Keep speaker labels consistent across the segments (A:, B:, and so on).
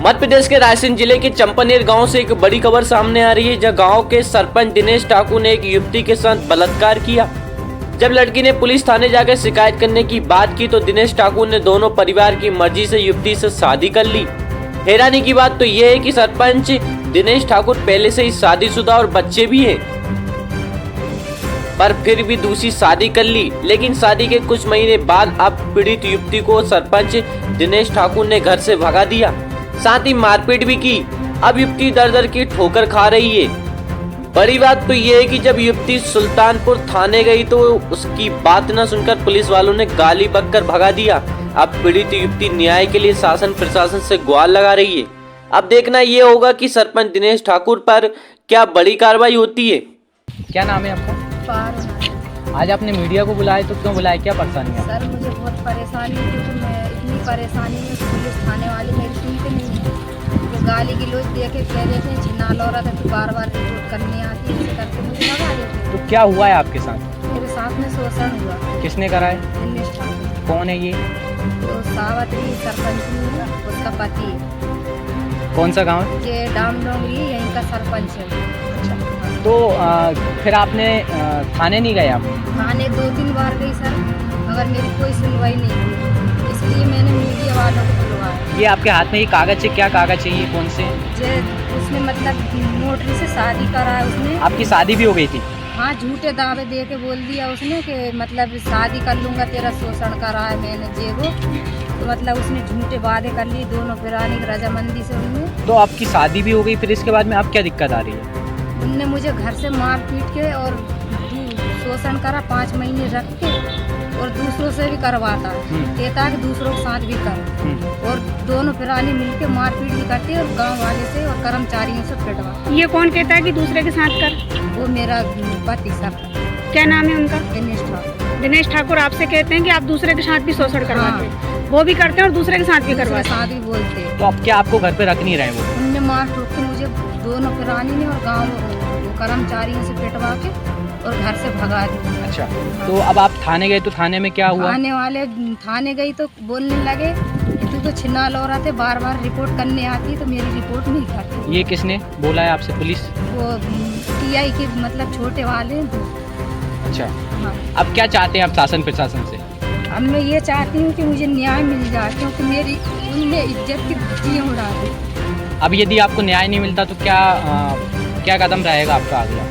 A: मध्य प्रदेश के रायसेन जिले के चंपानेर गांव से एक बड़ी खबर सामने आ रही है, जहां गांव के सरपंच दिनेश ठाकुर ने एक युवती के साथ बलात्कार किया। जब लड़की ने पुलिस थाने जाकर शिकायत करने की बात की तो दिनेश ठाकुर ने दोनों परिवार की मर्जी से युवती से शादी कर ली। हैरानी की बात तो यह है कि सरपंच दिनेश ठाकुर पहले से ही शादीशुदा और बच्चे भी हैं, पर फिर भी दूसरी शादी कर ली। लेकिन शादी के कुछ महीने बाद अब पीड़ित युवती को सरपंच दिनेश ठाकुर ने घर से भगा दिया, साथ ही मारपीट भी की। अब युवती दर दर की ठोकर खा रही है। बड़ी बात तो ये है कि जब युवती सुल्तानपुर थाने गई तो उसकी बात न सुनकर पुलिस वालों ने गाली बककर भगा दिया। अब पीड़ित युवती न्याय के लिए शासन प्रशासन से गुहार लगा रही है। अब देखना ये होगा कि सरपंच दिनेश ठाकुर पर क्या बड़ी कार्रवाई होती है।
B: क्या नाम है आपका? आज आपने मीडिया को बुलाया तो क्यों बुलाया, क्या परेशानी है?
C: सर मुझे बहुत परेशानी है, क्योंकि मैं इतनी परेशानी में पुलिस थाने वाले मेरी सुनते नहीं है। तो गाली गलौज दे के कह देते हैं झिनाल हो रहा था तो बार बार रिपोर्ट करने आती है, ऐसे करके मुझे लगा देते हैं।
B: तो क्या हुआ है आपके साथ?
C: मेरे साथ में शोषण हुआ।
B: किसने करा है?
C: दिनेश ठाकुर।
B: कौन है ये?
C: तो सावत्री सरपंच है, उसका पति है।
B: कौन सा गांव है?
C: ये डाम डोंगरी यहीं का सरपंच है।
B: तो फिर आपने थाने नहीं गए आप?
C: थाने 2-3 बार गई सर, मगर मेरी कोई सुनवाई नहीं हुई, इसलिए मैंने मीडिया वालों को बुलवाया।
B: ये आपके हाथ में ये कागज है, क्या कागज है ये, कौन से?
C: उसने मतलब नोटरी से शादी करा है उसने।
B: आपकी शादी भी हो गई थी?
C: हाँ, झूठे दावे दे के बोल दिया उसने कि मतलब शादी कर लूँगा, तेरा शोषण करा है मैंने जे वो। तो मतलब उसने झूठे वादे कर लिए दोनों पुरानी रजामंदी से उनमें।
B: तो आपकी शादी भी हो गई, फिर इसके बाद में आप क्या दिक्कत आ रही है?
C: उनने मुझे घर से मार पीट के और शोषण करा, 5 महीने रख के, और दूसरों से भी करवाता कहता कि दूसरों के साथ भी कर, और दोनों पुरानी मिलके मारपीट भी करते और गांव वाले से और कर्मचारियों से पिटवा।
D: ये कौन कहता है कि दूसरे के साथ कर?
C: वो मेरा पति सर।
D: क्या नाम है उनका?
C: दिनेश ठाकुर।
D: दिनेश ठाकुर आपसे कहते हैं कि आप दूसरे के साथ भी शोषण करवाते हैं? वो भी करते हैं और दूसरे के साथ भी करवाते हैं?
C: साथ भी बोलते हैं।
B: तो अब क्या आपको घर पे रख नहीं रहे वो?
C: उनने मार ठोक के मुझे दोनों पुरानी ने और गाँव कर्मचारियों से पिटवा के और घर से भगा दी।
B: अच्छा, तो अब आप थाने गए तो थाने में क्या हुआ?
C: थाने गई तो बोलने लगे कि तू तो छिनाल हो रहा थे, बार बार रिपोर्ट करने आती तो मेरी रिपोर्ट नहीं करती।
B: ये किसने बोला है आपसे? पुलिस?
C: वो टीआई के मतलब छोटे वाले।
B: अच्छा,
C: हाँ।
B: अब क्या चाहते हैं आप शासन प्रशासन से?
C: अब मैं ये चाहती हूँ कि मुझे न्याय मिल जाए, क्योंकि मेरी उनने इज्जत की धज्जियाँ उड़ा दी।
B: अब यदि आपको न्याय नहीं मिलता तो क्या कदम रहेगा आपका अगला?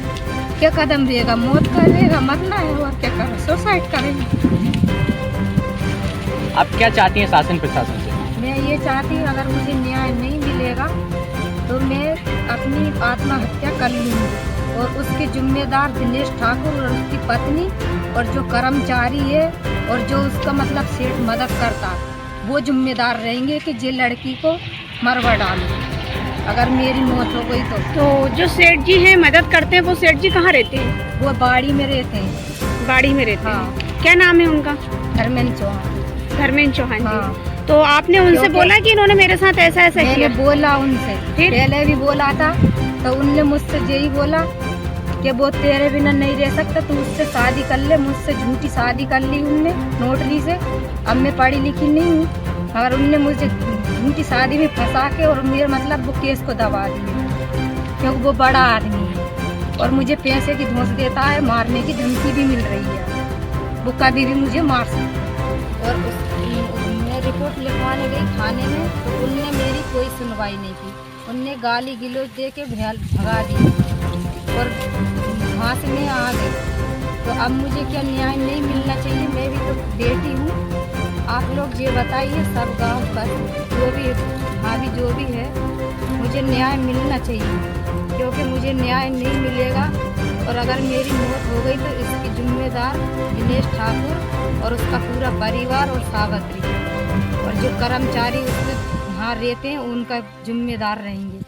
C: क्या कदम रहेगा? मौत करेगा, मरना है, और क्या करें, सुसाइड करेंगे।
B: आप क्या चाहती हैं शासन प्रशासन से?
C: मैं ये चाहती हूँ अगर मुझे न्याय नहीं मिलेगा तो मैं अपनी आत्महत्या कर लूँगी, और उसके जिम्मेदार दिनेश ठाकुर और उसकी पत्नी और जो कर्मचारी है और जो उसका मतलब सेठ मदद करता वो जिम्मेदार रहेंगे कि जे लड़की को मरवा डालूं अगर मेरी मौत हो गई तो
D: जो सेठ जी हैं मदद करते हैं, वो सेठ जी कहाँ रहते हैं?
C: वो बाड़ी में रहते हैं।
D: बाड़ी में रहते
C: हाँ।
D: हैं। क्या नाम है उनका?
C: धर्मेंद्र चौहान।
D: धर्मेंद्र चौहान
C: हाँ।
D: जी। तो आपने उनसे बोला कि इन्होंने मेरे साथ ऐसा ऐसा
C: मैंने
D: किया?
C: बोला उनसे,
D: फिर?
C: पहले भी बोला था, तो उनने मुझसे यही बोला कि वो तेरे बिना नहीं रह सकता, तू उससे शादी कर ले। मुझसे झूठी शादी कर ली उनने नोटरी से। अब मैं पढ़ी लिखी नहीं हूँ, मगर उनने मुझे झूठी शादी में फंसा के और मेरे मतलब वो केस को दबा दिया, क्योंकि वो बड़ा आदमी है और मुझे पैसे की धौंस देता है, मारने की धमकी भी मिल रही है, वो कभी भी मुझे मार सकता। और मैं रिपोर्ट लिखवाने गई थाने में तो उनने मेरी कोई सुनवाई नहीं की, उनने गाली गलौज दे के भगा दी और वहाँ से मैं आ गई। तो अब मुझे क्या न्याय नहीं मिलना चाहिए? मैं भी तो बेटी हूँ। आप लोग ये बताइए, सब गांव पर जो भी भाभी जो भी है, मुझे न्याय मिलना चाहिए, क्योंकि मुझे न्याय नहीं मिलेगा और अगर मेरी मौत हो गई तो इसकी जिम्मेदार दिनेश ठाकुर और उसका पूरा परिवार और सावत्री और जो कर्मचारी उसमें वहाँ रहते हैं उनका जिम्मेदार रहेंगे।